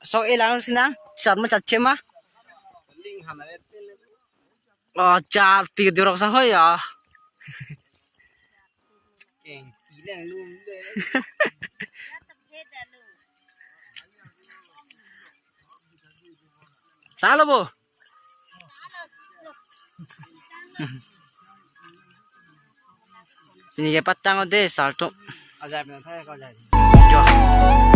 So ilang sinang chat mo chat chema. Char pi dirok sang hoy ya. Talo bo. Ini ke patang ode salto. Ajar na thai ko jai.